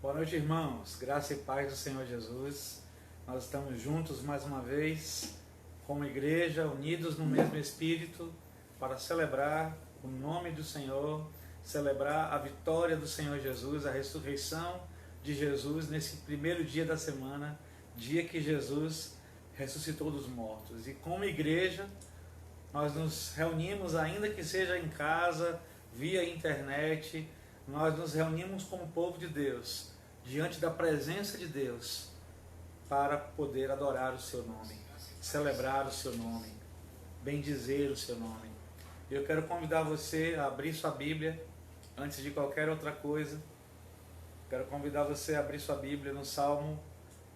Boa noite, irmãos. Graça e paz do Senhor Jesus. Nós estamos juntos mais uma vez, como igreja, unidos no mesmo Espírito, para celebrar o nome do Senhor, celebrar a vitória do Senhor Jesus, a ressurreição de Jesus nesse primeiro dia da semana, dia que Jesus ressuscitou dos mortos. E como igreja, nós nos reunimos, ainda que seja em casa, via internet, nós nos reunimos como povo de Deus, diante da presença de Deus, para poder adorar o seu nome, celebrar o seu nome, bendizer o seu nome. Eu quero convidar você a abrir sua Bíblia, antes de qualquer outra coisa. Quero convidar você a abrir sua Bíblia no Salmo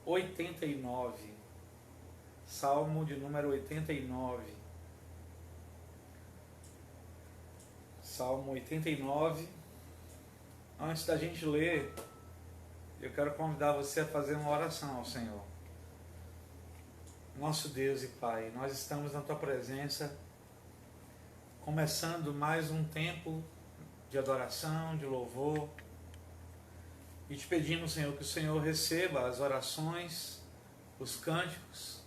89. Salmo de número 89. Salmo 89. Antes da gente ler, eu quero convidar você a fazer uma oração ao Senhor. Nosso Deus e Pai, nós estamos na Tua presença, começando mais um tempo de adoração, de louvor, e te pedimos, Senhor, que o Senhor receba as orações, os cânticos,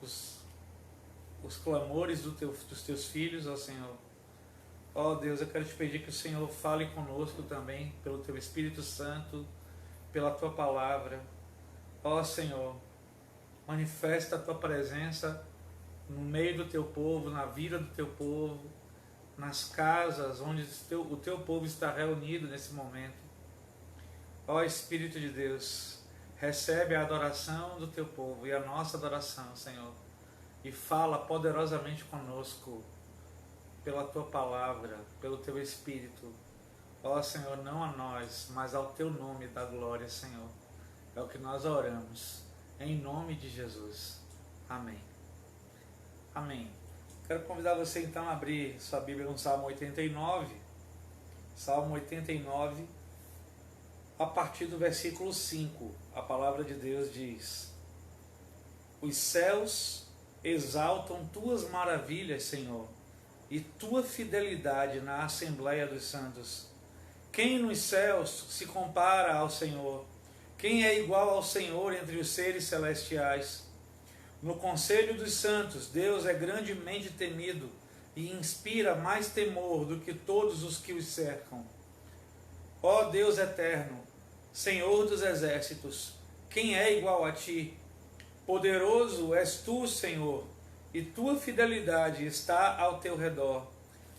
os clamores dos Teus filhos, ó Senhor. Ó Deus, eu quero te pedir que o Senhor fale conosco também, pelo Teu Espírito Santo, pela Tua Palavra. Ó Senhor, manifesta a Tua presença no meio do Teu povo, na vida do Teu povo, nas casas onde o Teu povo está reunido nesse momento. Ó Espírito de Deus, recebe a adoração do Teu povo e a nossa adoração, Senhor, e fala poderosamente conosco pela Tua Palavra, pelo Teu Espírito. Ó Senhor, não a nós, mas ao Teu nome da glória, Senhor. É o que nós oramos, em nome de Jesus. Amém. Amém. Quero convidar você então a abrir sua Bíblia no Salmo 89. Salmo 89, a partir do versículo 5. A palavra de Deus diz: Os céus exaltam Tuas maravilhas, Senhor, e Tua fidelidade na Assembleia dos Santos. Quem nos céus se compara ao Senhor? Quem é igual ao Senhor entre os seres celestiais? No conselho dos santos, Deus é grandemente temido e inspira mais temor do que todos os que os cercam. Ó Deus eterno, Senhor dos exércitos, quem é igual a Ti? Poderoso és Tu, Senhor, e Tua fidelidade está ao Teu redor.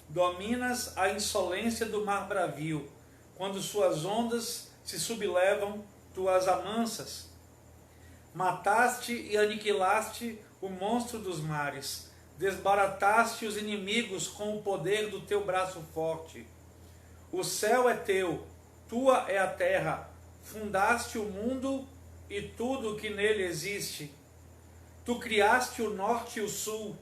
Dominas a insolência do mar bravio. Quando suas ondas se sublevam, Tu as amansas. Mataste e aniquilaste o monstro dos mares. Desbarataste os inimigos com o poder do Teu braço forte. O céu é Teu, Tua é a terra. Fundaste o mundo e tudo o que nele existe. Tu criaste o norte e o sul.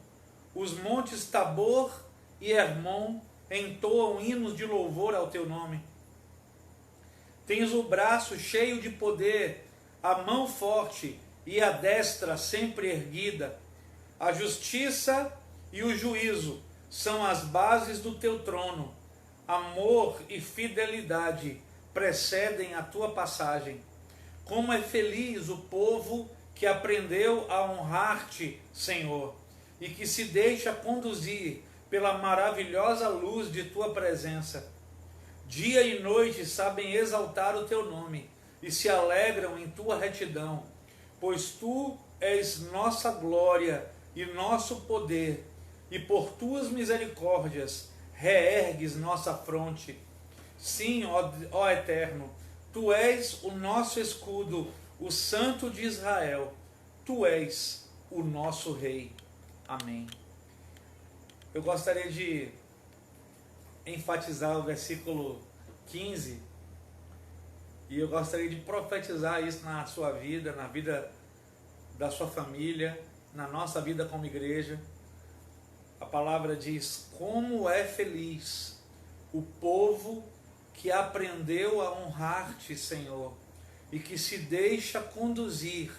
Os montes Tabor e Hermon entoam hinos de louvor ao Teu nome. Tens o braço cheio de poder, a mão forte e a destra sempre erguida. A justiça e o juízo são as bases do Teu trono. Amor e fidelidade precedem a Tua passagem. Como é feliz o povo que aprendeu a honrar-Te, Senhor, e que se deixa conduzir pela maravilhosa luz de Tua presença. Dia e noite sabem exaltar o Teu nome e se alegram em Tua retidão, pois Tu és nossa glória e nosso poder, e por Tuas misericórdias reergues nossa fronte. Sim, ó Eterno, Tu és o nosso escudo, o Santo de Israel, Tu és o nosso Rei. Amém. Eu gostaria de enfatizar o versículo 15, e eu gostaria de profetizar isso na sua vida, na vida da sua família, na nossa vida como igreja. A palavra diz: como é feliz o povo que aprendeu a honrar-Te, Senhor, e que se deixa conduzir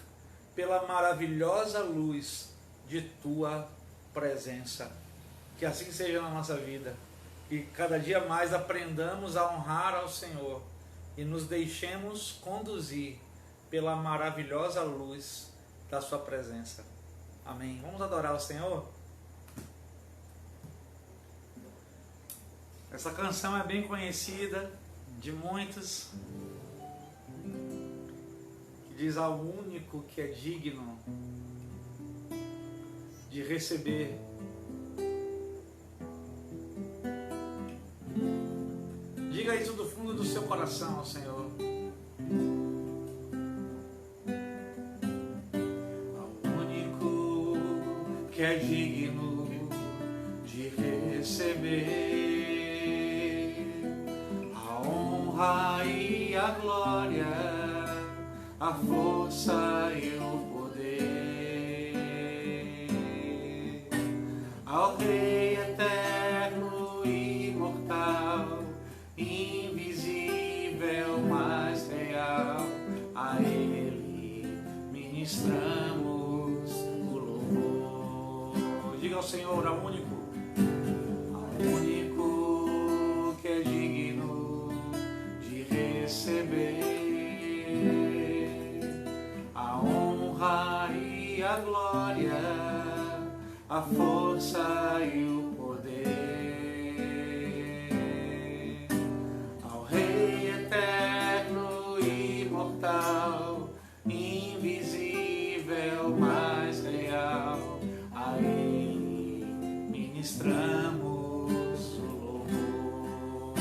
pela maravilhosa luz de Tua presença. Que assim seja na nossa vida, que cada dia mais aprendamos a honrar ao Senhor, e nos deixemos conduzir pela maravilhosa luz da sua presença. Amém. Vamos adorar o Senhor? Essa canção é bem conhecida de muitos, que diz ao único que é digno de receber diga isso do fundo do seu coração ao Senhor. Ao único que é digno de receber a honra e a glória, a força e o poder, ao Rei eterno e imortal, invisível, mas real, a Ele ministramos o louvor. Diga ao Senhor, ao único que é digno de receber a honra e a glória, a força e o poder, ao Rei eterno e imortal, invisível, mas real, a Ele ministramos o louvor.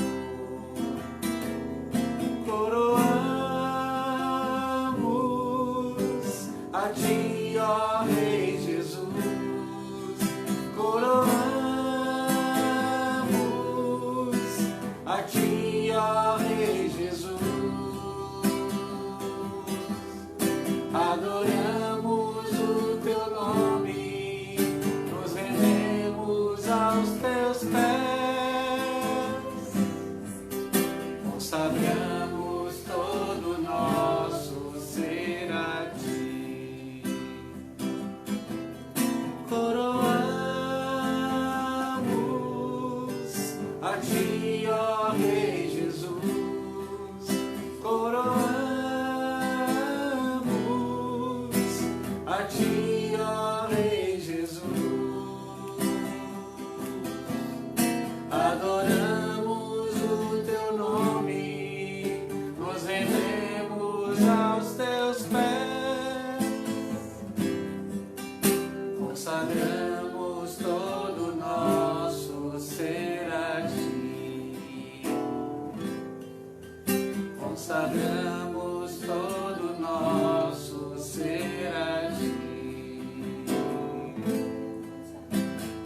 Coroamos a Ti, ó Rei Jesus, coroamos a Ti, ó Rei Jesus, adoramos o Teu nome, nos rendemos aos Teus pés, consagramos todo o nosso ser a Ti. Coroamos a Ti, ó Rei Jesus, coroamos a Ti, ó Rei Jesus, adoramos o Teu nome, nos rendemos aos Teus pés, consagramos todo o nosso ser a Ti, consagramos todo o nosso ser a Ti,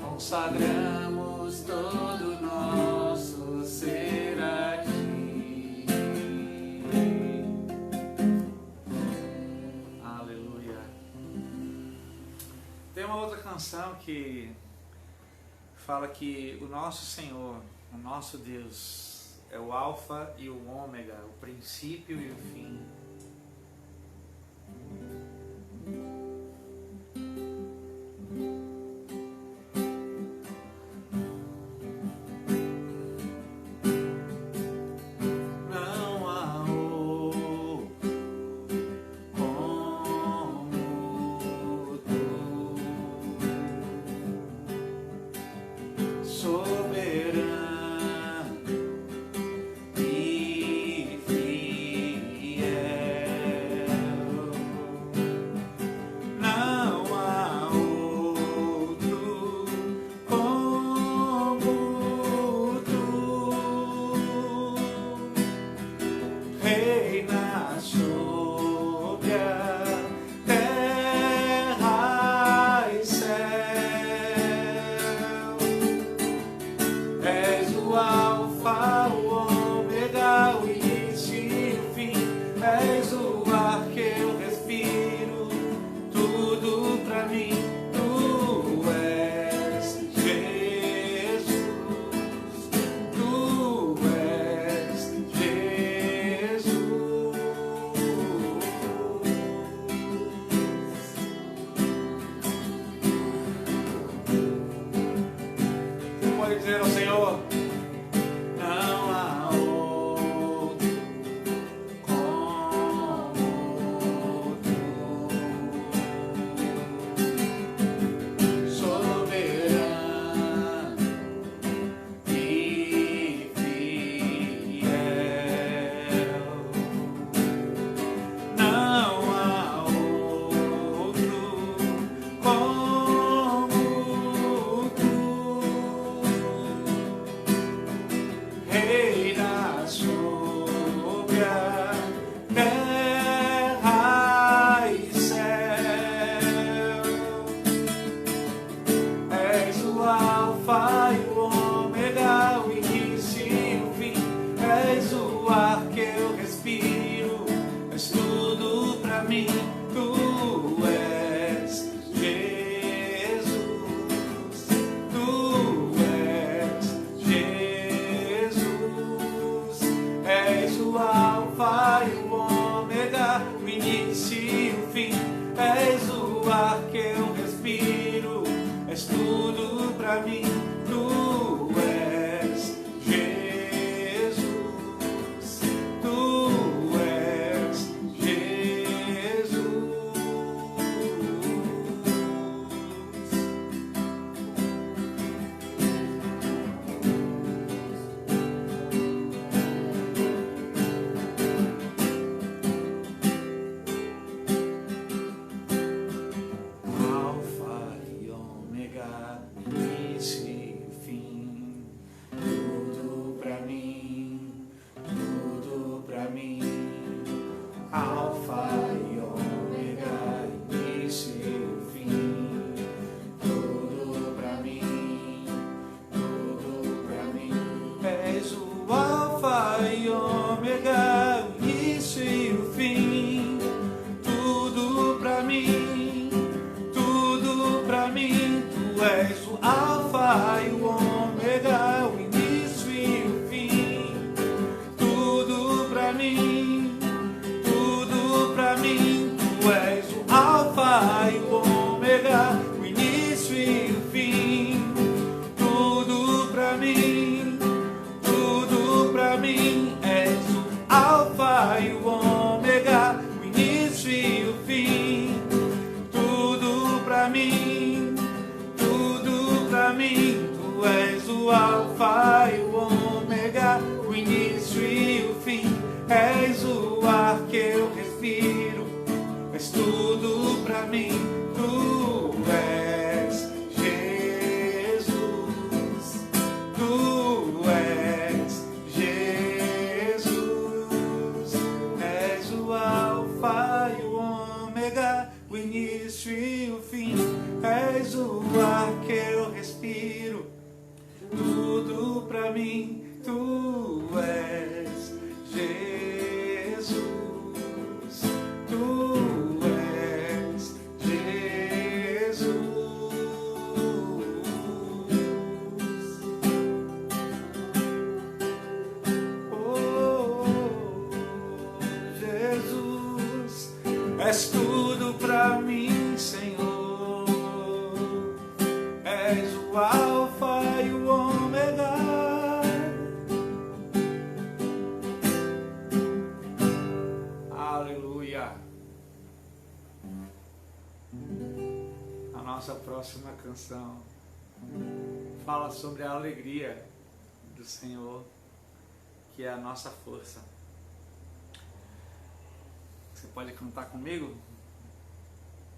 consagramos todo o nosso ser a Ti. Aleluia. Tem uma outra canção que fala que o nosso Senhor, o nosso Deus, é o Alfa e o Ômega, o princípio e o fim. Não há outro como Tu, soberano e fiel. Alfa e Ômega, início e fim, tudo pra mim, tudo pra mim. És o Alfa e Ômega, o início e o fim, tudo pra mim, tudo pra mim. Tu és o Alfa e o Ômega, o início e o fim, tudo pra mim, tudo pra mim. Tu és o Alfa e o Ômega, o início e o fim, tudo pra mim, tudo pra mim. És o Alfa e o Ômega, o início e o fim, tudo pra mim, tudo pra mim. Tu és o Alfa e o Ômega, o início e o fim. És o ar que eu respiro, és tudo pra mim. Tu és Jesus, tu és Jesus. És o Alfa e o Ômega, o início e o fim. És o ar que eu respiro, tudo pra mim. Tu és Jesus, tu és Jesus. Oh, Jesus, és tudo pra mim, Senhor. És o Alfa e o Ômega. Aleluia. A nossa próxima canção fala sobre a alegria do Senhor, que é a nossa força. Você pode cantar comigo?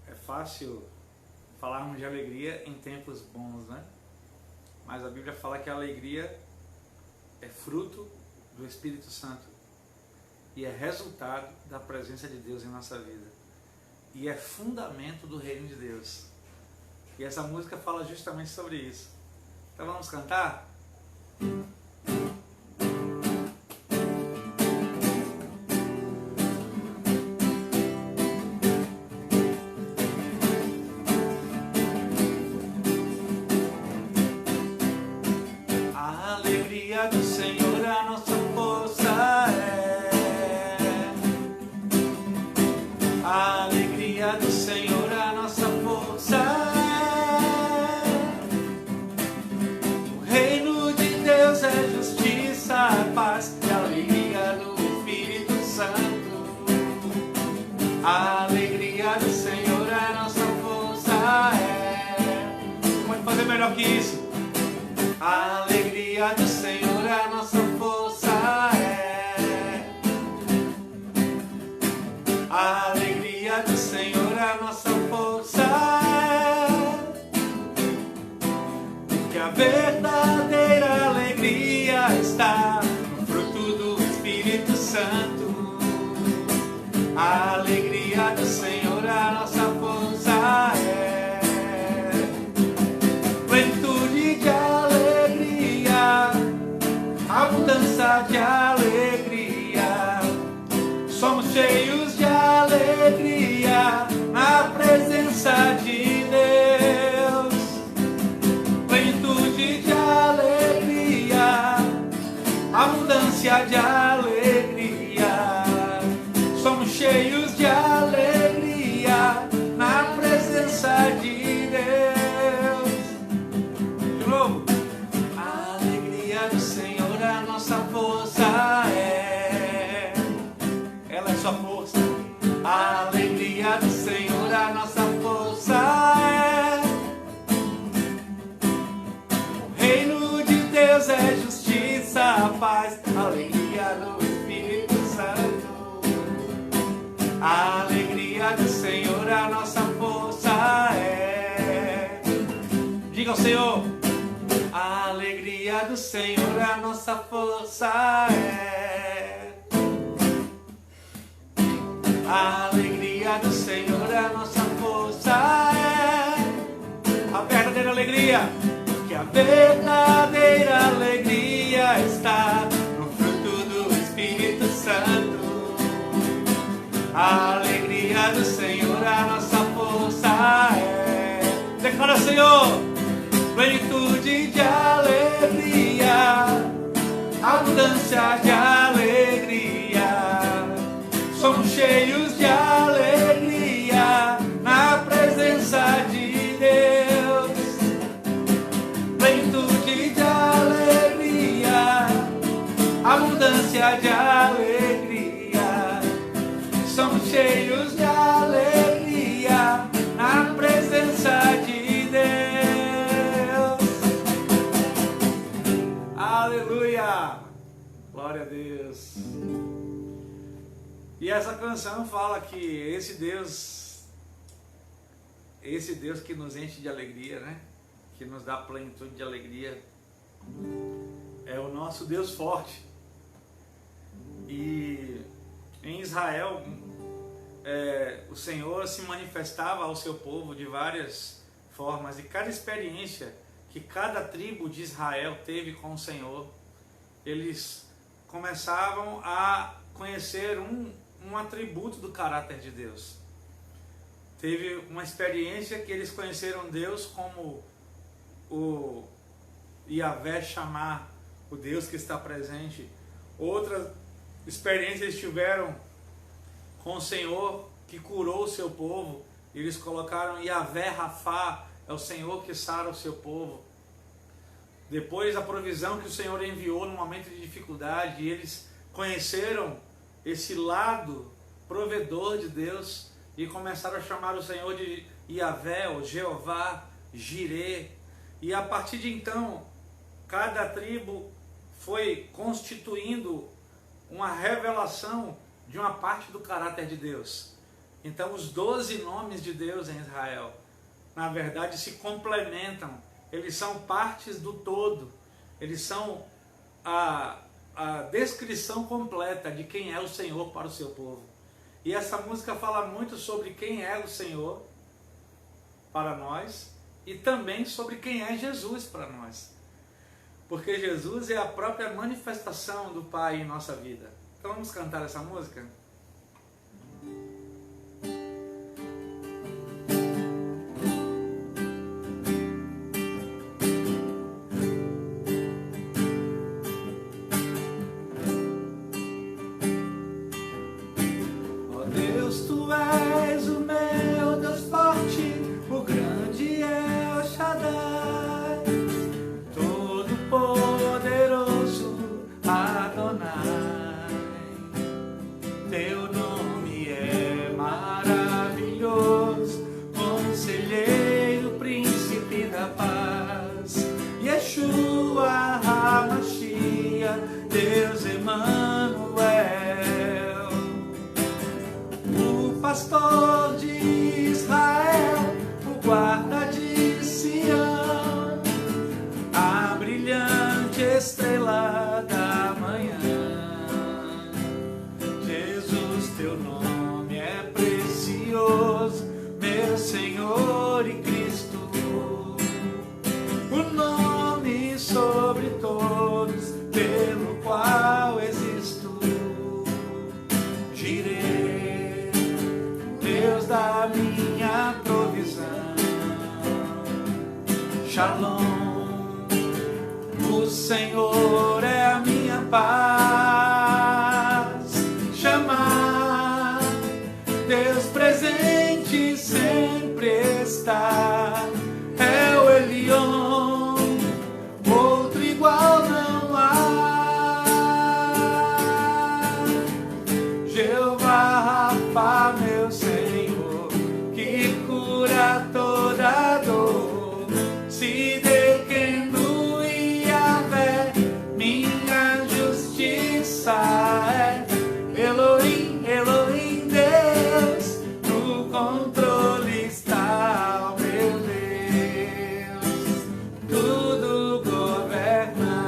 É fácil falarmos de alegria em tempos bons, né? Mas a Bíblia fala que a alegria é fruto do Espírito Santo e é resultado da presença de Deus em nossa vida e é fundamento do reino de Deus. E essa música fala justamente sobre isso. Então vamos cantar? A alegria do Senhor, a nossa força é. A alegria do Senhor, a nossa força é. O reino de Deus é justiça, paz e alegria do Espírito Santo. A alegria do Senhor, a nossa força é. Pode fazer melhor que isso. A alegria do Senhor, a nossa força é. A alegria do Senhor, a nossa força é. Porque a verdadeira alegria está no fruto do Espírito Santo. A alegria do Senhor, a nossa força é. Plenitude de alegria, abundância de alegria. Somos cheios de alegria na presença de Deus. Plenitude de alegria, abundância de alegria. Somos cheios de alegria na presença de Deus. De novo. A alegria do Senhor, a nossa força é. Ela é sua força. A alegria do Senhor, a nossa força é. O reino de Deus é justiça, paz, alegria do Espírito Santo. A alegria do Senhor, a nossa força é. Diga ao Senhor. A alegria do Senhor, a nossa força é. A alegria do Senhor é a nossa força, a verdadeira alegria, porque a verdadeira alegria está no fruto do Espírito Santo. A alegria do Senhor é a nossa força, declara, Senhor, plenitude de alegria, abundância de alegria, somos cheios de alegria na presença de Deus. Plenitude de alegria, abundância de alegria, somos cheios de alegria na presença de Deus. Aleluia! Glória a Deus. E essa canção fala que esse Deus que nos enche de alegria, né? Que nos dá plenitude de alegria, é o nosso Deus forte. E em Israel, o Senhor se manifestava ao seu povo de várias formas, e cada experiência que cada tribo de Israel teve com o Senhor, eles começavam a conhecer um atributo do caráter de Deus. Teve uma experiência que eles conheceram Deus como o Yahvé Shammah, o Deus que está presente. Outra experiência eles tiveram com o Senhor que curou o seu povo. Eles colocaram Yahvé Rafá, é o Senhor que sara o seu povo. Depois a provisão que o Senhor enviou no momento de dificuldade, eles conheceram esse lado provedor de Deus e começaram a chamar o Senhor de Yahvé, ou Jeová, Jireh. E a partir de então, cada tribo foi constituindo uma revelação de uma parte do caráter de Deus. Então os 12 nomes de Deus em Israel, na verdade, se complementam. Eles são partes do todo. Eles são a descrição completa de quem é o Senhor para o seu povo. E essa música fala muito sobre quem é o Senhor para nós e também sobre quem é Jesus para nós. Porque Jesus é a própria manifestação do Pai em nossa vida. Então vamos cantar essa música? Deus Emanuel, o pastor de Israel, o guarda de Sião, a brilhante estrela da manhã. Jesus, teu nome é precioso, meu Senhor e Cristo, o nome sobre todos, pelo qual existo. Jireh, Deus da minha provisão. Shalom, o Senhor é a minha paz. Chamar, Deus presente sempre está. É o Elion, outro igual não há. Jeová Rafa, meu Senhor, que cura toda dor. Se dequeno e Yahvé, minha justiça é. Elohim, Elohim, Deus, no controle está, meu Deus, tudo governa.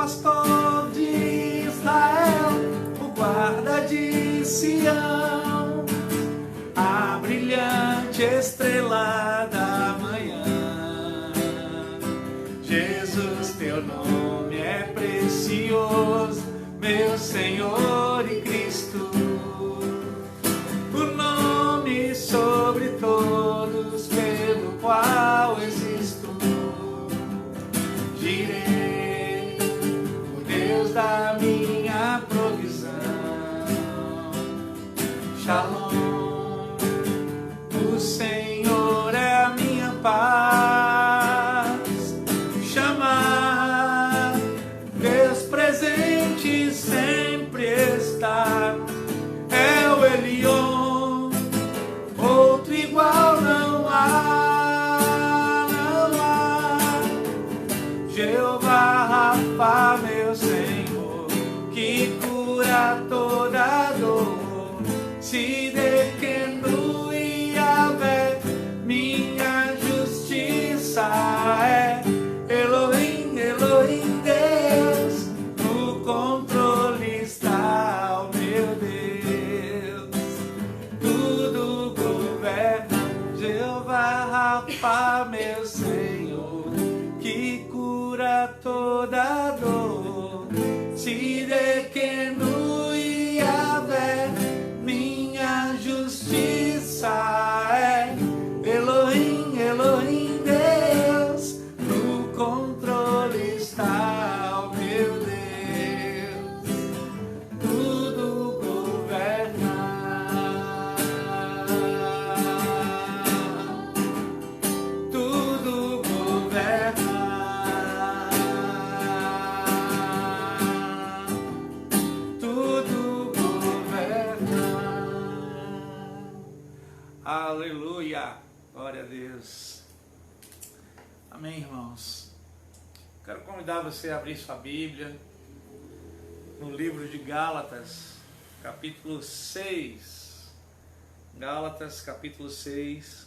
pastor de Israel, o guarda de Sião, a brilhante estrela da manhã. Jesus, teu nome é precioso, meu Senhor e Cristo, o nome sobre todos pelo qual existo. Direi, o Deus da minha provisão. Shalom, o Senhor é a minha paz. Chamar, Deus presente sempre está. É o Elion, outro igual não há, não há. Jeová Rafa, meu Senhor, que cura toda dor. Se dequeno Yahvé, minha justiça é. Elohim, Elohim, Deus, no controle está o meu Deus. Tudo governa, Jeová Rafa, meu Senhor, que cura toda dor. Se dequeno Yahvé, minha justiça é. Elohim, Elohim, Deus, no controle está o meu Deus. Tudo governa, tudo governa, tudo governa. Aleluia, glória a Deus. Amém, irmãos. Quero convidar você a abrir sua Bíblia no livro de Gálatas, capítulo 6. Gálatas, capítulo 6.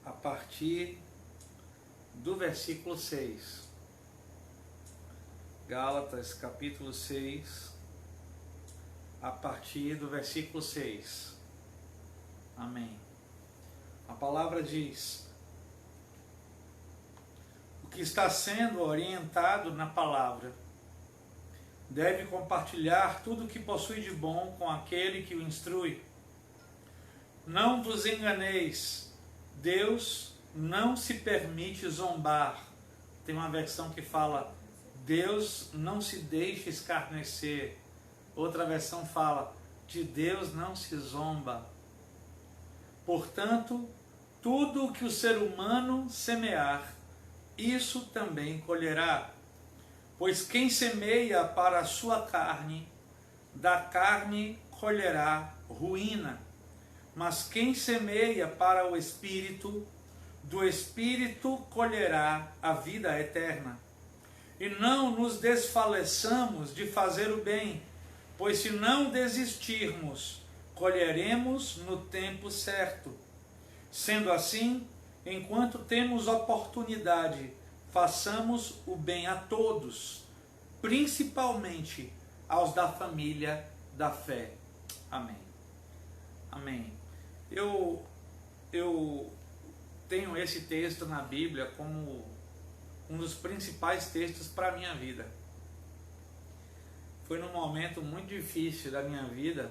A partir do versículo 6. Gálatas, capítulo 6, a partir do versículo 6. Amém. A palavra diz: o que está sendo orientado na palavra deve compartilhar tudo o que possui de bom com aquele que o instrui. Não vos enganeis, Deus não se permite zombar. Tem uma versão que fala: Deus não se deixa escarnecer. Outra versão fala: de Deus não se zomba. Portanto, tudo o que o ser humano semear, isso também colherá. Pois quem semeia para a sua carne, da carne colherá ruína. Mas quem semeia para o Espírito, do Espírito colherá a vida eterna. E não nos desfaleçamos de fazer o bem, pois se não desistirmos, colheremos no tempo certo. Sendo assim, enquanto temos oportunidade, façamos o bem a todos, principalmente aos da família da fé. Amém. Amém. Eu tenho esse texto na Bíblia como um dos principais textos para a minha vida. Foi num momento muito difícil da minha vida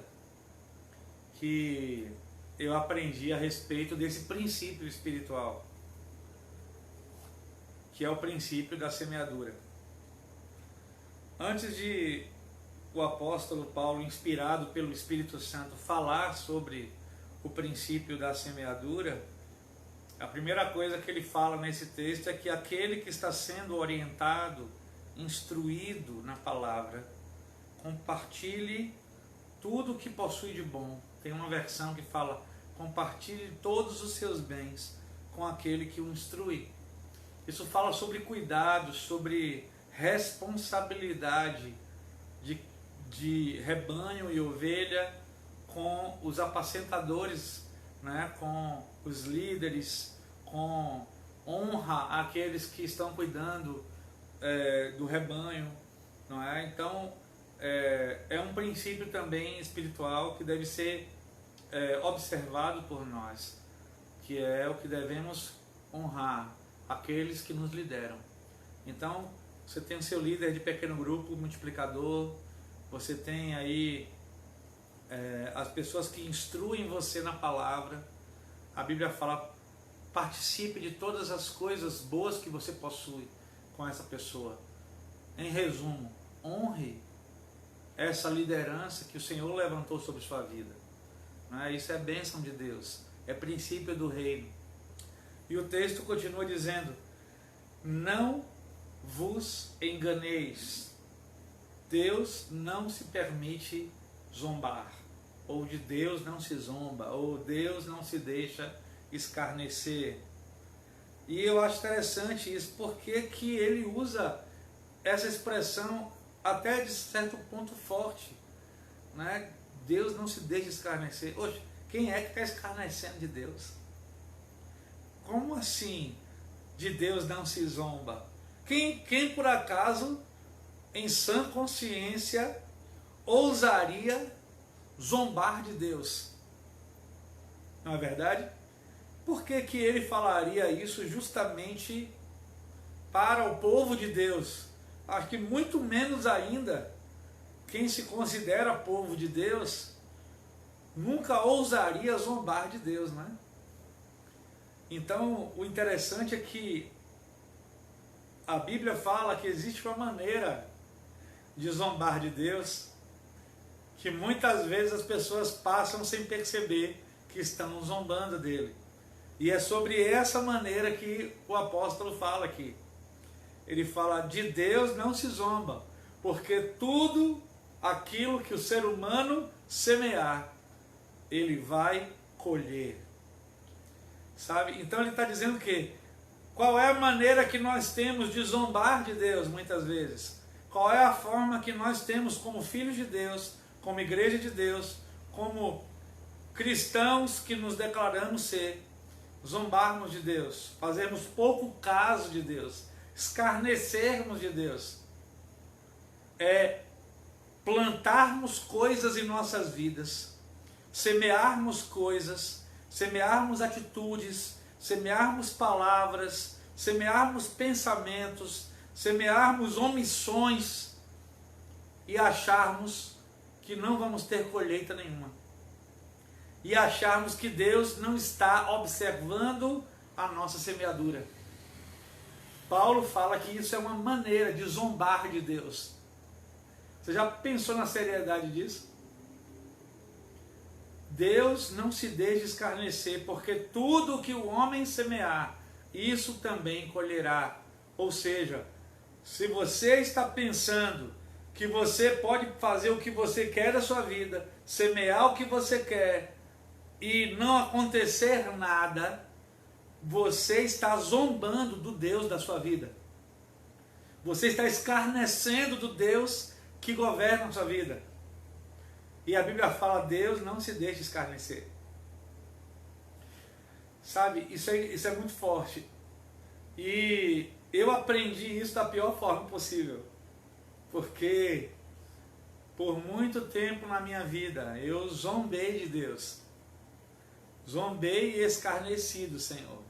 que eu aprendi a respeito desse princípio espiritual, que é o princípio da semeadura. Antes de o apóstolo Paulo, inspirado pelo Espírito Santo, falar sobre o princípio da semeadura, a primeira coisa que ele fala nesse texto é que aquele que está sendo orientado, instruído na palavra, compartilhe tudo o que possui de bom. Tem uma versão que fala: compartilhe todos os seus bens com aquele que o instrui. Isso fala sobre cuidado, sobre responsabilidade de rebanho e ovelha com os apacentadores, né, com os líderes, com honra àqueles que estão cuidando do rebanho, não é? Então é um princípio também espiritual que deve ser observado por nós, que é o que devemos honrar aqueles que nos lideram. Então você tem o seu líder de pequeno grupo, multiplicador, você tem aí as pessoas que instruem você na palavra. A Bíblia fala: participe de todas as coisas boas que você possui com essa pessoa. Em resumo, honre essa liderança que o Senhor levantou sobre sua vida. Isso é bênção de Deus, é princípio do reino. E o texto continua dizendo: não vos enganeis, Deus não se permite zombar, ou de Deus não se zomba, ou Deus não se deixa escarnecer. E eu acho interessante isso, porque que ele usa essa expressão até de certo ponto forte, né? Deus não se deixa escarnecer. Hoje, quem é que está escarnecendo de Deus? Como assim de Deus não se zomba? Quem por acaso, em sã consciência, ousaria zombar de Deus? Não é verdade? Por que que ele falaria isso justamente para o povo de Deus? Acho que muito menos ainda quem se considera povo de Deus nunca ousaria zombar de Deus, né? Então, o interessante é que a Bíblia fala que existe uma maneira de zombar de Deus que muitas vezes as pessoas passam sem perceber que estão zombando dele. E é sobre essa maneira que o apóstolo fala aqui. Ele fala: de Deus não se zomba, porque tudo aquilo que o ser humano semear, ele vai colher. Sabe? Então ele está dizendo que qual é a maneira que nós temos de zombar de Deus muitas vezes? Qual é a forma que nós temos como filhos de Deus, como igreja de Deus, como cristãos que nos declaramos ser, zombarmos de Deus, fazermos pouco caso de Deus, escarnecermos de Deus? É plantarmos coisas em nossas vidas, semearmos coisas, semearmos atitudes, semearmos palavras, semearmos pensamentos, semearmos omissões e acharmos que não vamos ter colheita nenhuma. E acharmos que Deus não está observando a nossa semeadura. Paulo fala que isso é uma maneira de zombar de Deus. Você já pensou na seriedade disso? Deus não se deixa escarnecer, porque tudo que o homem semear, isso também colherá. Ou seja, se você está pensando que você pode fazer o que você quer da sua vida, semear o que você quer e não acontecer nada, você está zombando do Deus da sua vida. Você está escarnecendo do Deus que governa a sua vida. E a Bíblia fala: Deus não se deixa escarnecer. Sabe, isso é muito forte. E eu aprendi isso da pior forma possível. Porque por muito tempo na minha vida eu zombei de Deus. Zombei e escarneci do Senhor.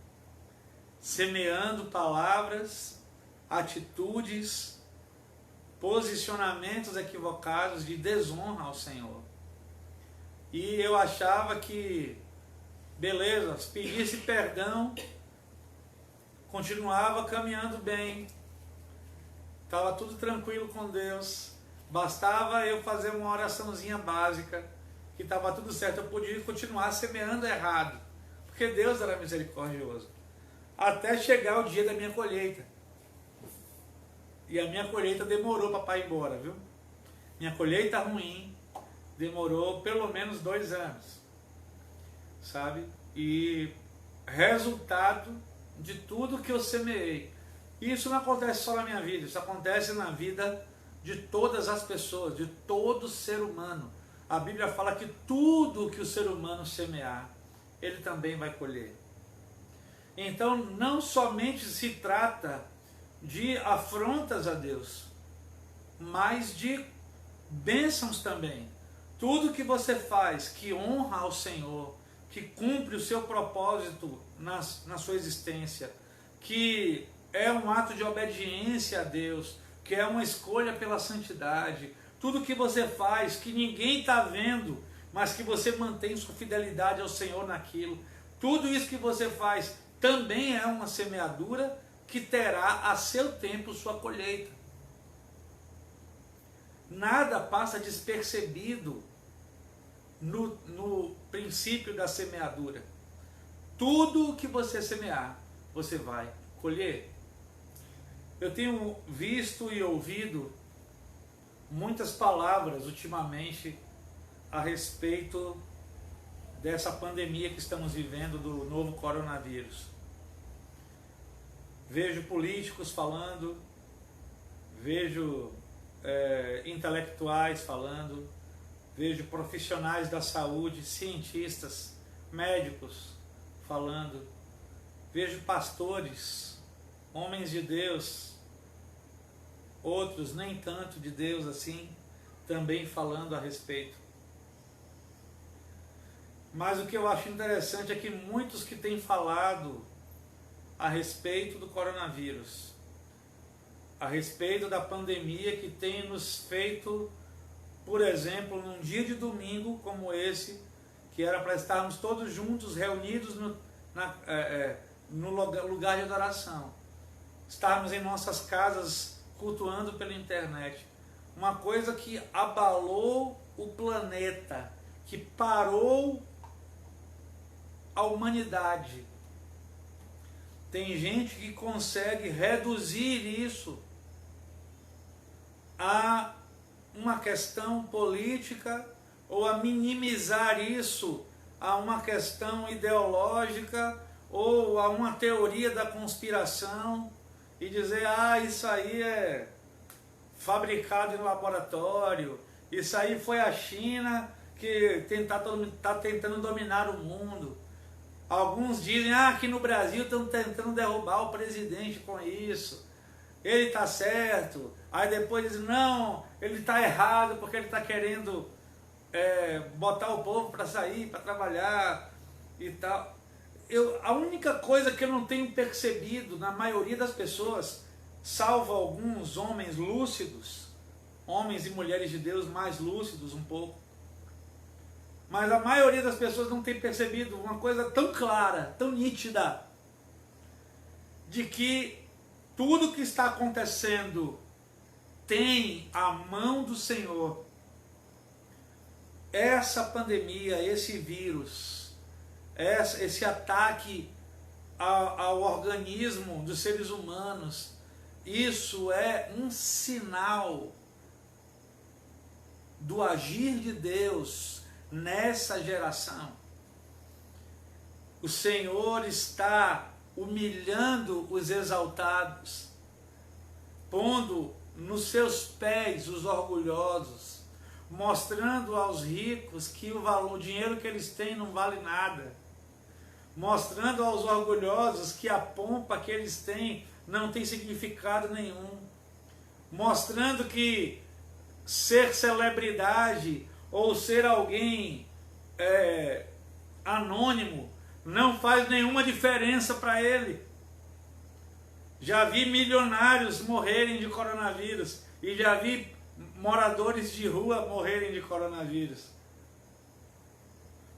Semeando palavras, atitudes, posicionamentos equivocados de desonra ao Senhor. E eu achava que, beleza, se pedisse perdão, continuava caminhando bem, estava tudo tranquilo com Deus, bastava eu fazer uma oraçãozinha básica, que estava tudo certo, eu podia continuar semeando errado, porque Deus era misericordioso, até chegar o dia da minha colheita. E a minha colheita demorou para pai ir embora, viu? Minha colheita ruim demorou pelo menos 2 anos, sabe? E resultado de tudo que eu semeei. E isso não acontece só na minha vida, isso acontece na vida de todas as pessoas, de todo ser humano. a Bíblia fala que tudo que o ser humano semear, ele também vai colher. Então, não somente se trata de afrontas a Deus, mas de bênçãos também. Tudo que você faz que honra ao Senhor, que cumpre o seu propósito na sua existência, que é um ato de obediência a Deus, que é uma escolha pela santidade, tudo que você faz que ninguém está vendo, mas que você mantém sua fidelidade ao Senhor naquilo, tudo isso que você faz também é uma semeadura que terá a seu tempo sua colheita. Nada passa despercebido no princípio da semeadura. Tudo que você semear, você vai colher. Eu tenho visto e ouvido muitas palavras ultimamente a respeito dessa pandemia que estamos vivendo do novo coronavírus. Vejo políticos falando, vejo intelectuais falando, vejo profissionais da saúde, cientistas, médicos falando, vejo pastores, homens de Deus, outros nem tanto de Deus assim, também falando a respeito. Mas o que eu acho interessante é que muitos que têm falado a respeito do coronavírus, a respeito da pandemia que tem nos feito, por exemplo, num dia de domingo como esse, que era para estarmos todos juntos, reunidos no lugar de adoração, estarmos em nossas casas cultuando pela internet, uma coisa que abalou o planeta, que parou a humanidade. Tem gente que consegue reduzir isso a uma questão política ou a minimizar isso a uma questão ideológica ou a uma teoria da conspiração e dizer, isso aí é fabricado em laboratório, isso aí foi a China que está tentando dominar o mundo. Alguns dizem, aqui no Brasil estão tentando derrubar o presidente com isso, ele está certo. Aí depois dizem, não, ele está errado porque ele está querendo botar o povo para sair, para trabalhar e tal. A única coisa que eu não tenho percebido na maioria das pessoas, salvo alguns homens lúcidos, homens e mulheres de Deus mais lúcidos um pouco, mas a maioria das pessoas não tem percebido uma coisa tão clara, tão nítida, de que tudo que está acontecendo tem a mão do Senhor. Essa pandemia, esse vírus, esse ataque ao organismo dos seres humanos, isso é um sinal do agir de Deus nessa geração. O Senhor está humilhando os exaltados, pondo nos seus pés os orgulhosos, mostrando aos ricos que o dinheiro que eles têm não vale nada, mostrando aos orgulhosos que a pompa que eles têm não tem significado nenhum, mostrando que ser celebridade ou ser alguém anônimo não faz nenhuma diferença para ele. Já vi milionários morrerem de coronavírus e já vi moradores de rua morrerem de coronavírus.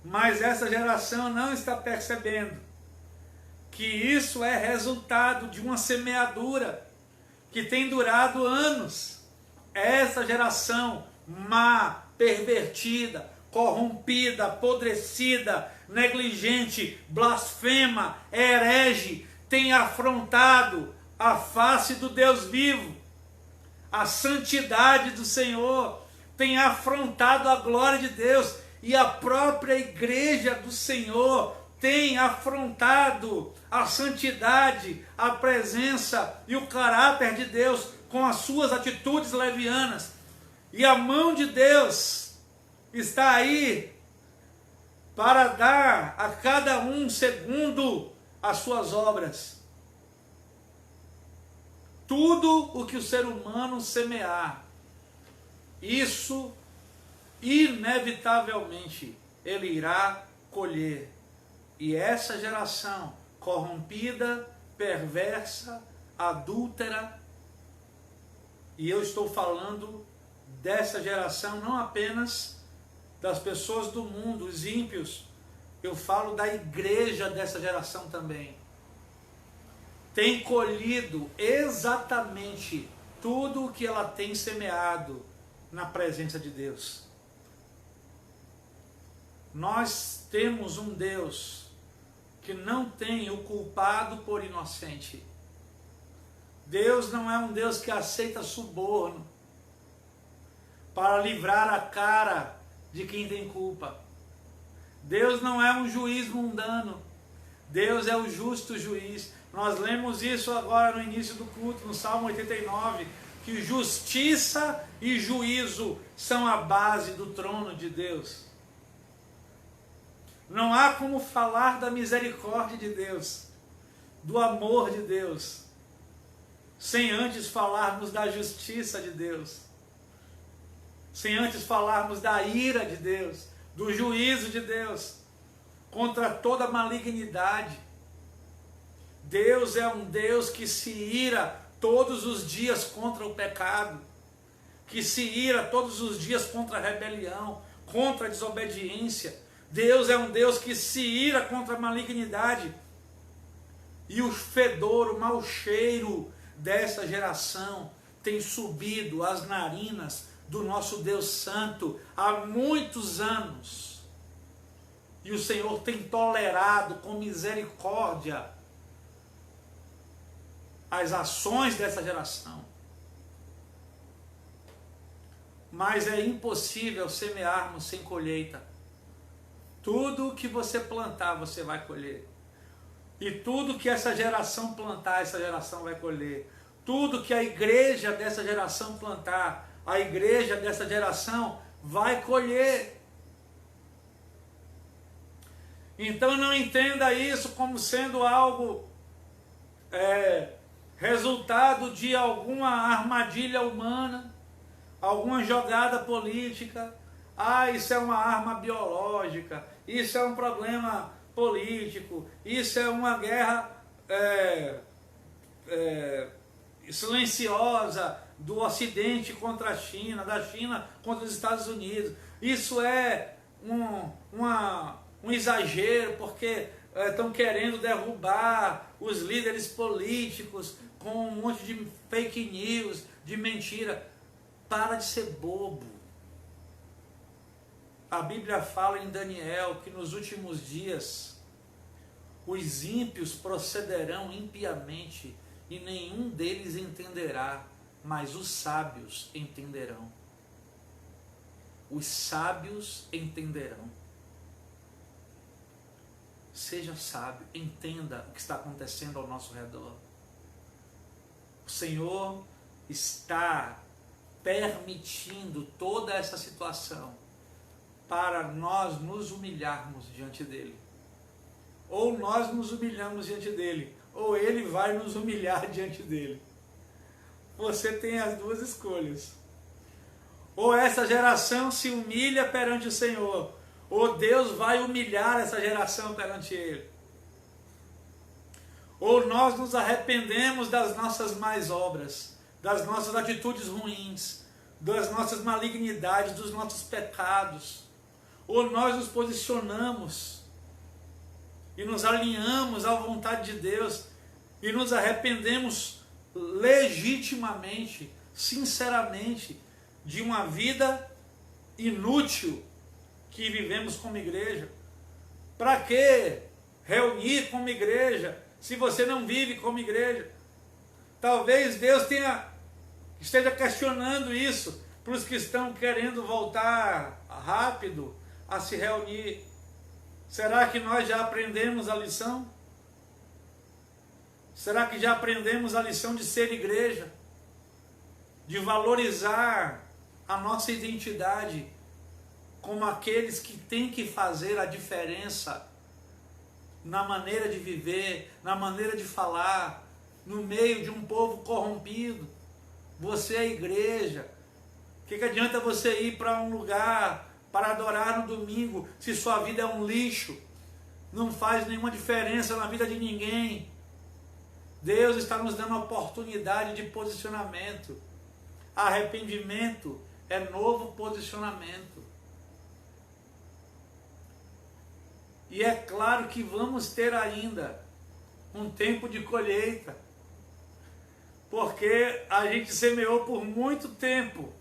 Mas essa geração não está percebendo que isso é resultado de uma semeadura que tem durado anos. Essa geração má, pervertida, corrompida, apodrecida, negligente, blasfema, herege, tem afrontado a face do Deus vivo, a santidade do Senhor, tem afrontado a glória de Deus, e a própria igreja do Senhor tem afrontado a santidade, a presença e o caráter de Deus com as suas atitudes levianas. E a mão de Deus está aí para dar a cada um segundo as suas obras. Tudo o que o ser humano semear, isso inevitavelmente ele irá colher. E essa geração corrompida, perversa, adúltera, e eu estou falando dessa geração não apenas das pessoas do mundo, os ímpios, eu falo da igreja dessa geração também, tem colhido exatamente tudo o que ela tem semeado na presença de Deus. Nós temos um Deus que não tem o culpado por inocente. Deus não é um Deus que aceita suborno para livrar a cara de quem tem culpa. Deus não é um juiz mundano. Deus é o justo juiz. Nós lemos isso agora no início do culto, no Salmo 89, que justiça e juízo são a base do trono de Deus. Não há como falar da misericórdia de Deus, do amor de Deus, sem antes falarmos da justiça de Deus, sem antes falarmos da ira de Deus, do juízo de Deus, contra toda malignidade. Deus é um Deus que se ira todos os dias contra o pecado, que se ira todos os dias contra a rebelião, contra a desobediência. Deus é um Deus que se ira contra a malignidade. E o fedor, o mau cheiro dessa geração tem subido às narinas do nosso Deus Santo há muitos anos. E o Senhor tem tolerado com misericórdia as ações dessa geração. Mas é impossível semearmos sem colheita. Tudo que você plantar, você vai colher. E tudo que essa geração plantar, essa geração vai colher. Tudo que a igreja dessa geração plantar, a igreja dessa geração vai colher. Então não entenda isso como sendo algo resultado de alguma armadilha humana, alguma jogada política. Isso é uma arma biológica, isso é um problema político, isso é uma guerra silenciosa do Ocidente contra a China, da China contra os Estados Unidos. Isso é um exagero, porque estão querendo derrubar os líderes políticos com um monte de fake news, de mentira. Para de ser bobo. A Bíblia fala em Daniel que nos últimos dias os ímpios procederão impiamente e nenhum deles entenderá, mas os sábios entenderão. Os sábios entenderão. Seja sábio, entenda o que está acontecendo ao nosso redor. O Senhor está permitindo toda essa situação para nós nos humilharmos diante dele. Ou nós nos humilhamos diante dele, ou ele vai nos humilhar diante dele. Você tem as duas escolhas. Ou essa geração se humilha perante o Senhor, ou Deus vai humilhar essa geração perante ele. Ou nós nos arrependemos das nossas más obras, das nossas atitudes ruins, das nossas malignidades, dos nossos pecados. Ou nós nos posicionamos e nos alinhamos à vontade de Deus e nos arrependemos legitimamente, sinceramente, de uma vida inútil que vivemos como igreja. Para que reunir como igreja se você não vive como igreja? Talvez Deus esteja questionando isso para os que estão querendo voltar rápido a se reunir. Será que nós já aprendemos a lição? Será que já aprendemos a lição de ser igreja? De valorizar a nossa identidade como aqueles que têm que fazer a diferença na maneira de viver, na maneira de falar, no meio de um povo corrompido. Você é a igreja. O que adianta você ir para um lugar para adorar no domingo se sua vida é um lixo? Não faz nenhuma diferença na vida de ninguém. Deus está nos dando a oportunidade de posicionamento. Arrependimento é novo posicionamento. E é claro que vamos ter ainda um tempo de colheita, porque a gente semeou por muito tempo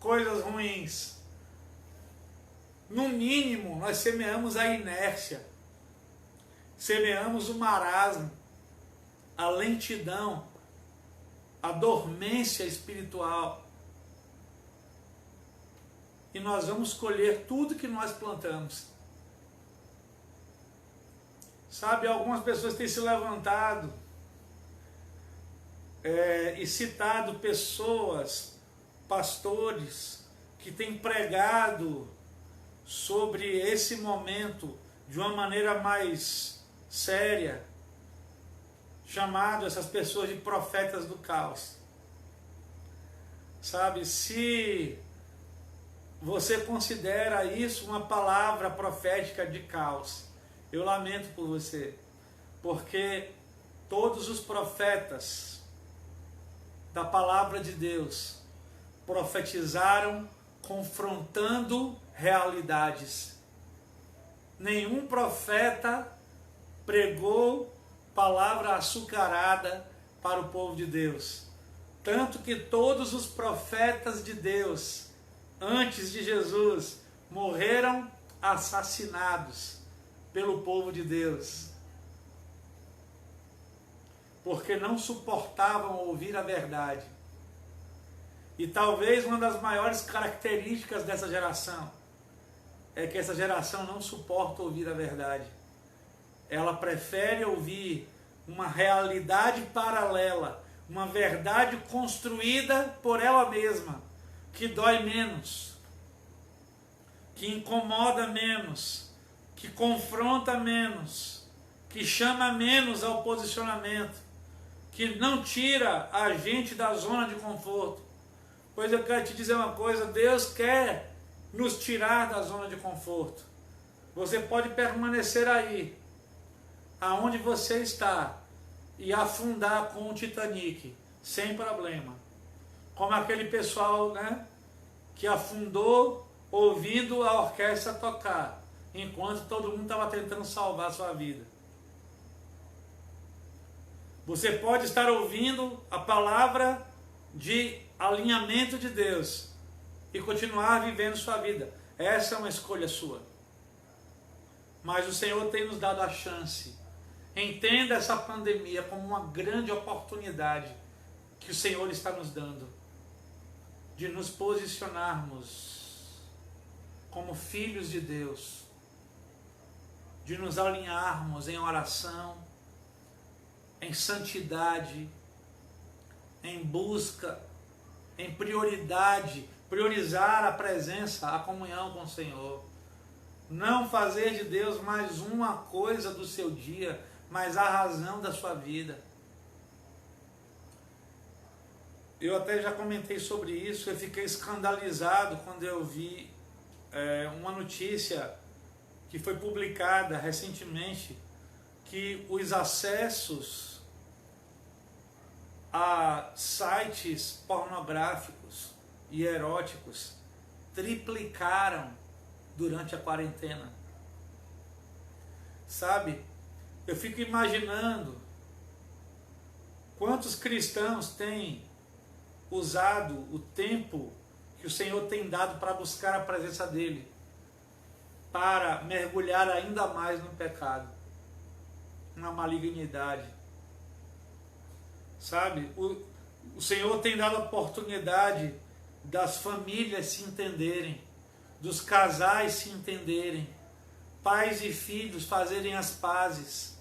coisas ruins. No mínimo, nós semeamos a inércia, semeamos o marasmo, a lentidão, a dormência espiritual. E nós vamos colher tudo que nós plantamos. Sabe, algumas pessoas têm se levantado e citado pessoas, pastores, que têm pregado sobre esse momento de uma maneira mais séria, chamado essas pessoas de profetas do caos. Sabe, se você considera isso uma palavra profética de caos, eu lamento por você, porque todos os profetas da palavra de Deus profetizaram confrontando realidades. Nenhum profeta pregou palavra açucarada para o povo de Deus. Tanto que todos os profetas de Deus, antes de Jesus, morreram assassinados pelo povo de Deus, porque não suportavam ouvir a verdade. E talvez uma das maiores características dessa geração é que essa geração não suporta ouvir a verdade. Ela prefere ouvir uma realidade paralela, uma verdade construída por ela mesma, que dói menos, que incomoda menos, que confronta menos, que chama menos ao posicionamento, que não tira a gente da zona de conforto. Pois eu quero te dizer uma coisa, Deus quer nos tirar da zona de conforto. Você pode permanecer aí, aonde você está, e afundar com o Titanic, sem problema. Como aquele pessoal, né, que afundou ouvindo a orquestra tocar, enquanto todo mundo estava tentando salvar a sua vida. Você pode estar ouvindo a palavra de alinhamento de Deus e continuar vivendo sua vida. Essa é uma escolha sua. Mas o Senhor tem nos dado a chance. Entenda essa pandemia como uma grande oportunidade que o Senhor está nos dando de nos posicionarmos como filhos de Deus, de nos alinharmos em oração, em santidade, em busca, em prioridade, priorizar a presença, a comunhão com o Senhor. Não fazer de Deus mais uma coisa do seu dia, mas a razão da sua vida. Eu até já comentei sobre isso, eu fiquei escandalizado quando eu vi uma notícia que foi publicada recentemente, que os acessos a sites pornográficos e eróticos triplicaram durante a quarentena. Sabe, eu fico imaginando quantos cristãos têm usado o tempo que o Senhor tem dado para buscar a presença dEle, para mergulhar ainda mais no pecado, na malignidade. Sabe, o Senhor tem dado a oportunidade das famílias se entenderem, dos casais se entenderem, pais e filhos fazerem as pazes,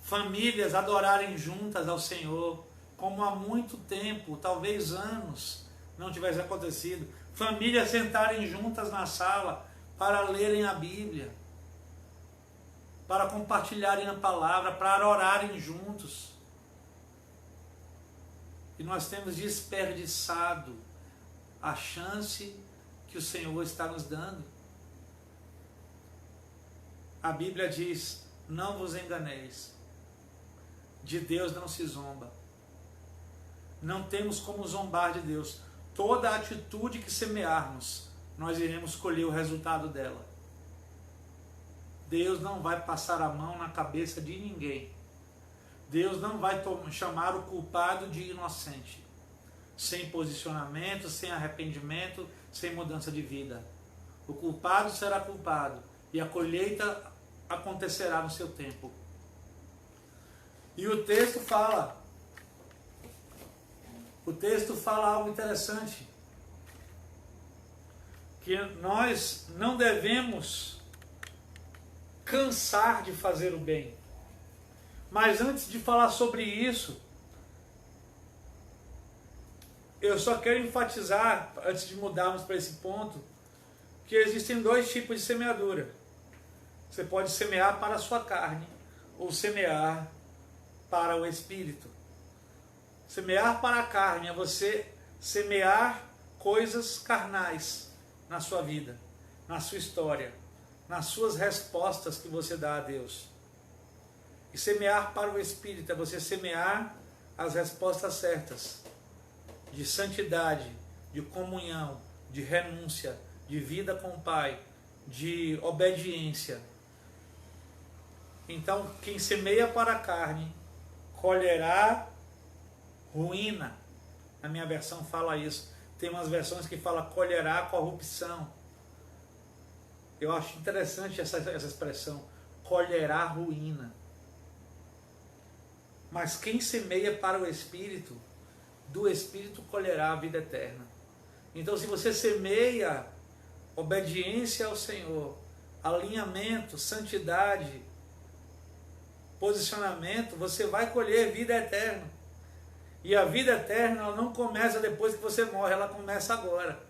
famílias adorarem juntas ao Senhor, como há muito tempo, talvez anos, não tivesse acontecido. Famílias sentarem juntas na sala para lerem a Bíblia, para compartilharem a palavra, para orarem juntos. E nós temos desperdiçado a chance que o Senhor está nos dando. A Bíblia diz: não vos enganeis, de Deus não se zomba. Não temos como zombar de Deus. Toda atitude que semearmos, nós iremos colher o resultado dela. Deus não vai passar a mão na cabeça de ninguém. Deus não vai chamar o culpado de inocente, sem posicionamento, sem arrependimento, sem mudança de vida. O culpado será culpado e a colheita acontecerá no seu tempo. E o texto fala algo interessante, que nós não devemos cansar de fazer o bem. Mas antes de falar sobre isso, eu só quero enfatizar, antes de mudarmos para esse ponto, que existem dois tipos de semeadura. Você pode semear para a sua carne ou semear para o Espírito. Semear para a carne é você semear coisas carnais na sua vida, na sua história, nas suas respostas que você dá a Deus. E semear para o Espírito é você semear as respostas certas, de santidade, de comunhão, de renúncia, de vida com o Pai, de obediência. Então, quem semeia para a carne, colherá ruína. Na minha versão fala isso. Tem umas versões que fala colherá corrupção. Eu acho interessante essa expressão, colherá ruína. Mas quem semeia para o Espírito, do Espírito colherá a vida eterna. Então, se você semeia obediência ao Senhor, alinhamento, santidade, posicionamento, você vai colher vida eterna. E a vida eterna, ela não começa depois que você morre, ela começa agora.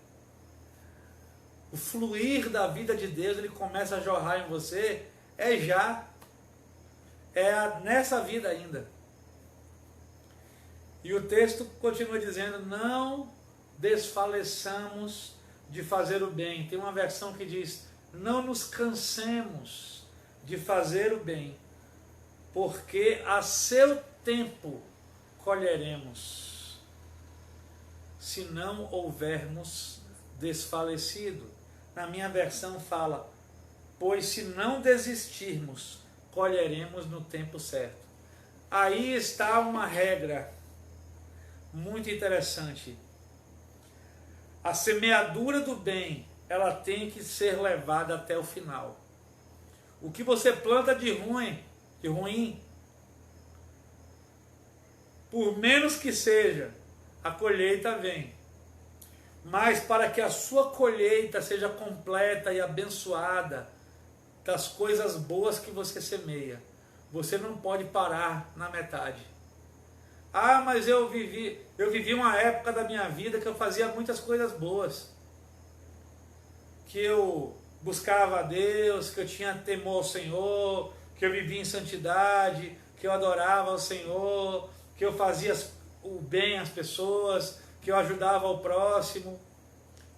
O fluir da vida de Deus, ele começa a jorrar em você, já. Nessa vida ainda. E o texto continua dizendo, não desfaleçamos de fazer o bem. Tem uma versão que diz, não nos cansemos de fazer o bem, porque a seu tempo colheremos, se não houvermos desfalecido. Na minha versão fala, pois se não desistirmos, colheremos no tempo certo. Aí está uma regra muito interessante. A semeadura do bem, ela tem que ser levada até o final. O que você planta de ruim, por menos que seja, a colheita vem. Mas para que a sua colheita seja completa e abençoada das coisas boas que você semeia, você não pode parar na metade. Ah, mas eu vivi uma época da minha vida que eu fazia muitas coisas boas. Que eu buscava a Deus, que eu tinha temor ao Senhor, que eu vivia em santidade, que eu adorava ao Senhor, que eu fazia o bem às pessoas, que eu ajudava o próximo.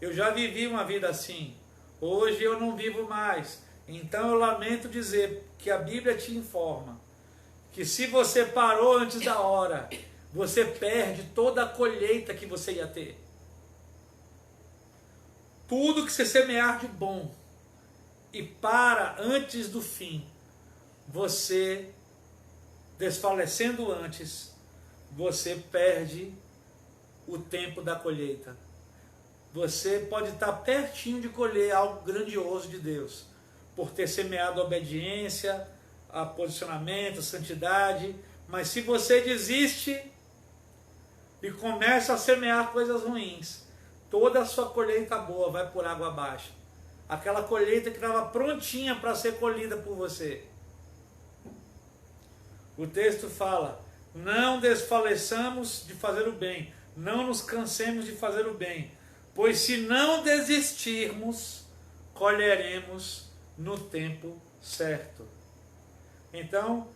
Eu já vivi uma vida assim. Hoje eu não vivo mais. Então eu lamento dizer que a Bíblia te informa que se você parou antes da hora, você perde toda a colheita que você ia ter. Tudo que você semear de bom e para antes do fim, você, desfalecendo antes, você perde o tempo da colheita. Você pode estar pertinho de colher algo grandioso de Deus, por ter semeado obediência, a posicionamento, santidade, mas se você desiste e começa a semear coisas ruins, toda a sua colheita boa vai por água abaixo. Aquela colheita que estava prontinha para ser colhida por você. O texto fala, não desfaleçamos de fazer o bem, não nos cansemos de fazer o bem, pois se não desistirmos, colheremos no tempo certo. Então,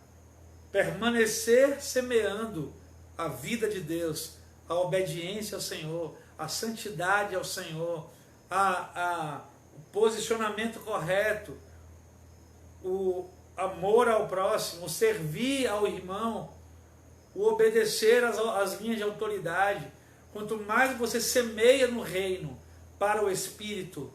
permanecer semeando a vida de Deus, a obediência ao Senhor, a santidade ao Senhor, o posicionamento correto, o amor ao próximo, o servir ao irmão, o obedecer às linhas de autoridade. Quanto mais você semeia no reino para o Espírito,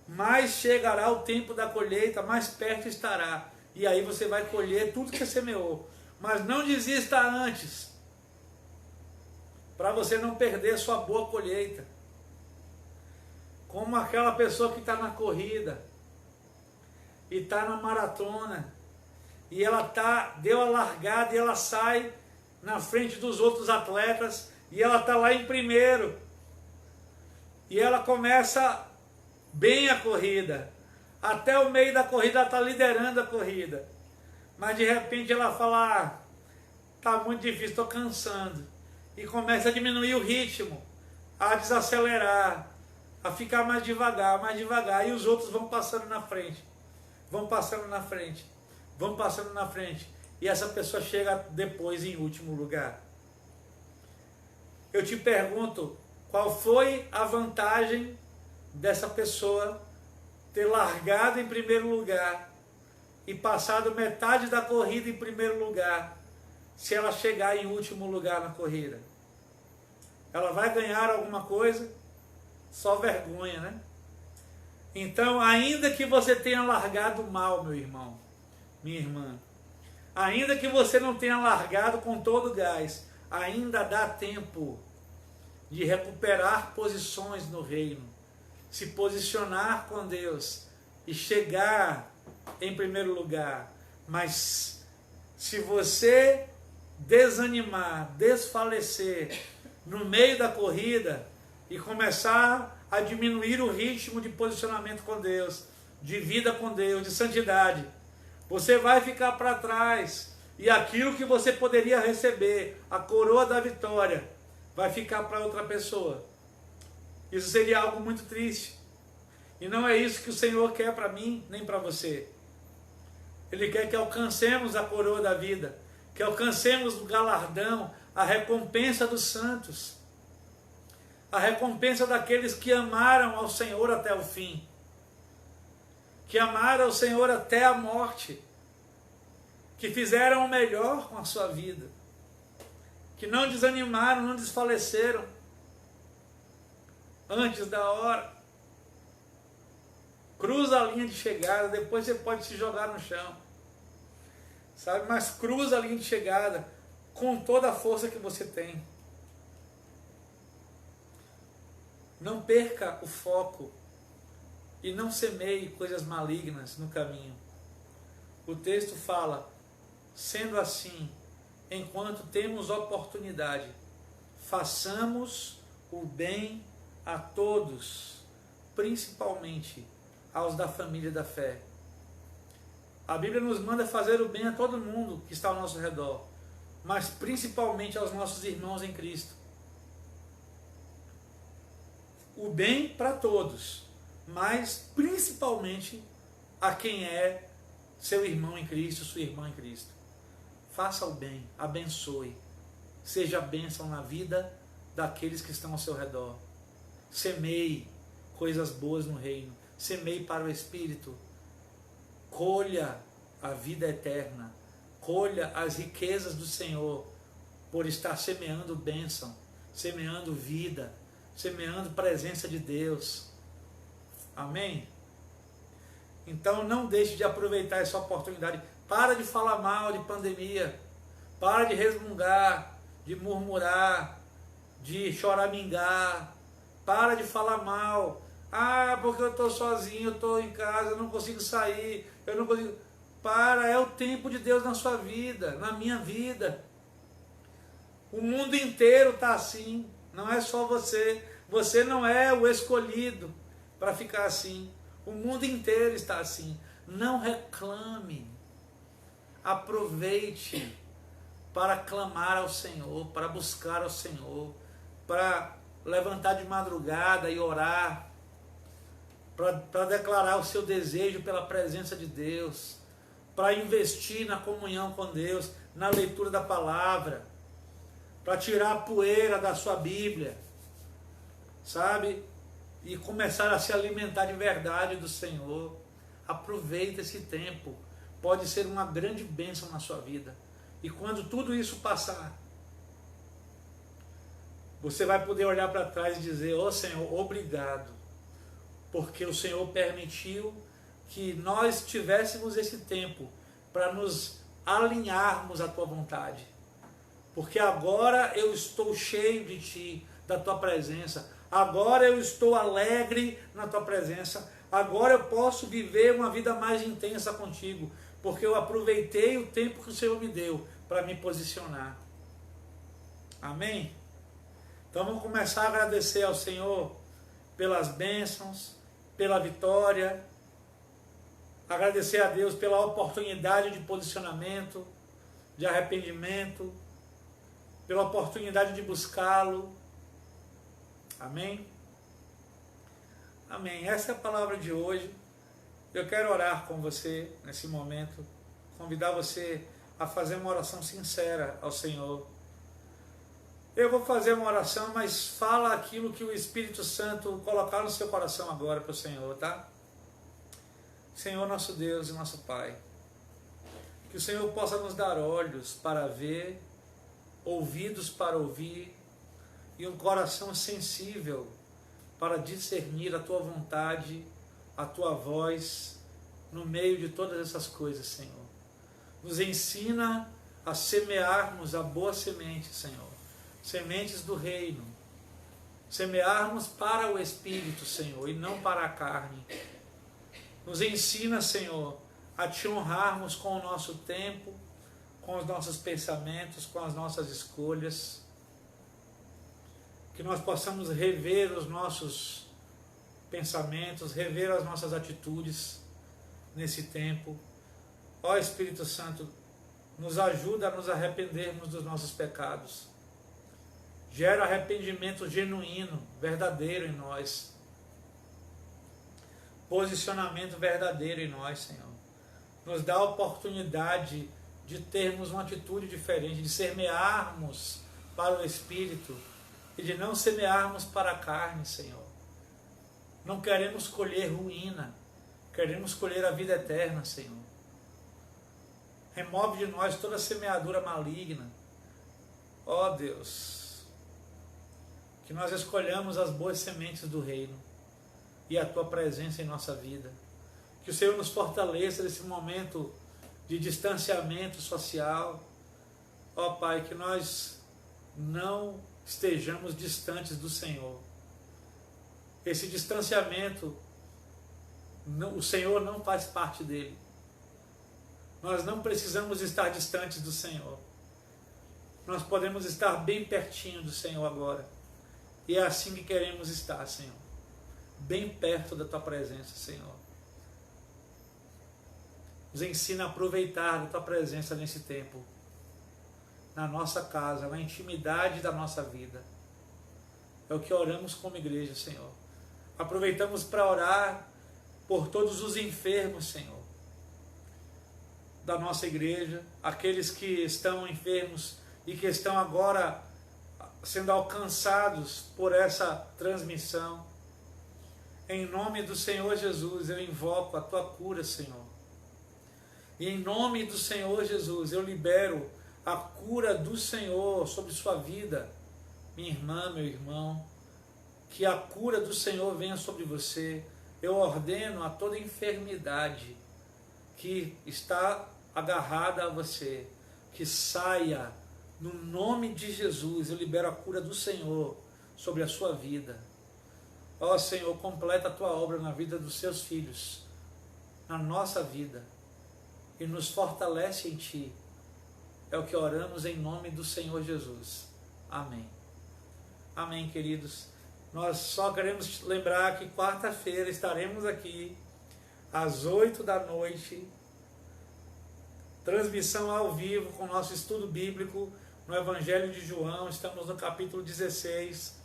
mais chegará o tempo da colheita, mais perto estará. E aí você vai colher tudo que você semeou. Mas não desista antes, para você não perder sua boa colheita. Como aquela pessoa que está na corrida e está na maratona, e ela deu a largada e ela sai na frente dos outros atletas, e ela está lá em primeiro, e ela começa bem a corrida, até o meio da corrida ela está liderando a corrida, mas de repente ela fala, está muito difícil, estou cansando, e começa a diminuir o ritmo, a desacelerar, a ficar mais devagar, e os outros vão passando na frente, vão passando na frente, e essa pessoa chega depois em último lugar. Eu te pergunto, qual foi a vantagem dessa pessoa ter largado em primeiro lugar e passado metade da corrida em primeiro lugar, se ela chegar em último lugar na corrida? Ela vai ganhar alguma coisa? Só vergonha, né? Então, ainda que você tenha largado mal, meu irmão, minha irmã, ainda que você não tenha largado com todo o gás, ainda dá tempo de recuperar posições no reino, se posicionar com Deus e chegar em primeiro lugar. Mas se você desanimar, desfalecer no meio da corrida e começar a diminuir o ritmo de posicionamento com Deus, de vida com Deus, de santidade, você vai ficar para trás, e aquilo que você poderia receber, a coroa da vitória, vai ficar para outra pessoa. Isso seria algo muito triste. E não é isso que o Senhor quer para mim, nem para você. Ele quer que alcancemos a coroa da vida, que alcancemos o galardão, a recompensa dos santos, a recompensa daqueles que amaram ao Senhor até o fim, que amaram ao Senhor até a morte, que fizeram o melhor com a sua vida, que não desanimaram, não desfaleceram antes da hora. Cruza a linha de chegada, depois você pode se jogar no chão, sabe? Mas cruza a linha de chegada com toda a força que você tem. Não perca o foco e não semeie coisas malignas no caminho. O texto fala, sendo assim, enquanto temos oportunidade, façamos o bem a todos, principalmente aos da família da fé. A Bíblia nos manda fazer o bem a todo mundo que está ao nosso redor, mas principalmente aos nossos irmãos em Cristo. O bem para todos, mas principalmente a quem é seu irmão em Cristo, sua irmã em Cristo. Faça o bem, abençoe, seja bênção na vida daqueles que estão ao seu redor. Semeie coisas boas no reino, semeie para o Espírito, colha a vida eterna, colha as riquezas do Senhor, por estar semeando bênção, semeando vida, semeando presença de Deus. Amém? Então não deixe de aproveitar essa oportunidade. Para de falar mal de pandemia, para de resmungar, de murmurar, de choramingar, para de falar mal. Ah, porque eu estou sozinho, eu estou em casa, eu não consigo sair, eu não consigo... Para, é o tempo de Deus na sua vida, na minha vida. O mundo inteiro está assim, não é só você. Você não é o escolhido para ficar assim. O mundo inteiro está assim. Não reclame. Aproveite para clamar ao Senhor, para buscar ao Senhor. para levantar de madrugada e orar, para declarar o seu desejo pela presença de Deus, para investir na comunhão com Deus, na leitura da palavra, para tirar a poeira da sua Bíblia, sabe? E começar a se alimentar de verdade do Senhor. Aproveita esse tempo, pode ser uma grande bênção na sua vida. E quando tudo isso passar, você vai poder olhar para trás e dizer: ó Senhor, obrigado, porque o Senhor permitiu que nós tivéssemos esse tempo para nos alinharmos à tua vontade. Porque agora eu estou cheio de ti, da tua presença. Agora eu estou alegre na tua presença. Agora eu posso viver uma vida mais intensa contigo, porque eu aproveitei o tempo que o Senhor me deu para me posicionar. Amém? Então vamos começar a agradecer ao Senhor pelas bênçãos, pela vitória. Agradecer a Deus pela oportunidade de posicionamento, de arrependimento, pela oportunidade de buscá-lo. Amém? Amém. Essa é a palavra de hoje. Eu quero orar com você nesse momento, convidar você a fazer uma oração sincera ao Senhor. Eu vou fazer uma oração, mas fala aquilo que o Espírito Santo colocar no seu coração agora para o Senhor, tá? Senhor, nosso Deus e nosso Pai, que o Senhor possa nos dar olhos para ver, ouvidos para ouvir e um coração sensível para discernir a Tua vontade, a Tua voz no meio de todas essas coisas, Senhor. Nos ensina a semearmos a boa semente, Senhor, sementes do reino, semearmos para o Espírito, Senhor, e não para a carne. Nos ensina, Senhor, a Te honrarmos com o nosso tempo, com os nossos pensamentos, com as nossas escolhas, que nós possamos rever os nossos pensamentos, rever as nossas atitudes nesse tempo. Ó Espírito Santo, nos ajuda a nos arrependermos dos nossos pecados. Gera arrependimento genuíno, verdadeiro em nós. Posicionamento verdadeiro em nós, Senhor. Nos dá a oportunidade de termos uma atitude diferente, de semearmos para o Espírito e de não semearmos para a carne, Senhor. Não queremos colher ruína, queremos colher a vida eterna, Senhor. Remove de nós toda semeadura maligna. Ó Deus, que nós escolhamos as boas sementes do reino e a Tua presença em nossa vida. Que o Senhor nos fortaleça nesse momento de distanciamento social. Ó Pai, que nós não estejamos distantes do Senhor. Esse distanciamento, o Senhor não faz parte dele. Nós não precisamos estar distantes do Senhor. Nós podemos estar bem pertinho do Senhor agora. E é assim que queremos estar, Senhor. Bem perto da Tua presença, Senhor. Nos ensina a aproveitar a Tua presença nesse tempo, na nossa casa, na intimidade da nossa vida. É o que oramos como igreja, Senhor. Aproveitamos para orar por todos os enfermos, Senhor, da nossa igreja, aqueles que estão enfermos e que estão agora sendo alcançados por essa transmissão. Em nome do Senhor Jesus, eu invoco a Tua cura, Senhor. E em nome do Senhor Jesus, eu libero a cura do Senhor sobre sua vida, minha irmã, meu irmão. Que a cura do Senhor venha sobre você. Eu ordeno a toda enfermidade que está agarrada a você, que saia no nome de Jesus. Eu libero a cura do Senhor sobre a sua vida. Ó Senhor, completa a Tua obra na vida dos Seus filhos, na nossa vida, e nos fortalece em Ti. É o que oramos em nome do Senhor Jesus. Amém. Amém, queridos. Nós só queremos lembrar que quarta-feira estaremos aqui às 8 da noite, transmissão ao vivo com o nosso estudo bíblico, no Evangelho de João, estamos no capítulo 16,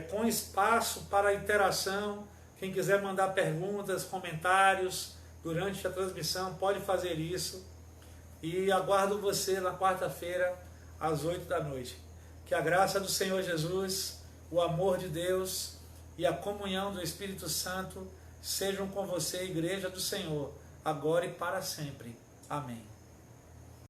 com espaço para interação. Quem quiser mandar perguntas, comentários durante a transmissão, pode fazer isso. E aguardo você na quarta-feira, às 8 da noite. Que a graça do Senhor Jesus, o amor de Deus e a comunhão do Espírito Santo sejam com você, Igreja do Senhor, agora e para sempre. Amém.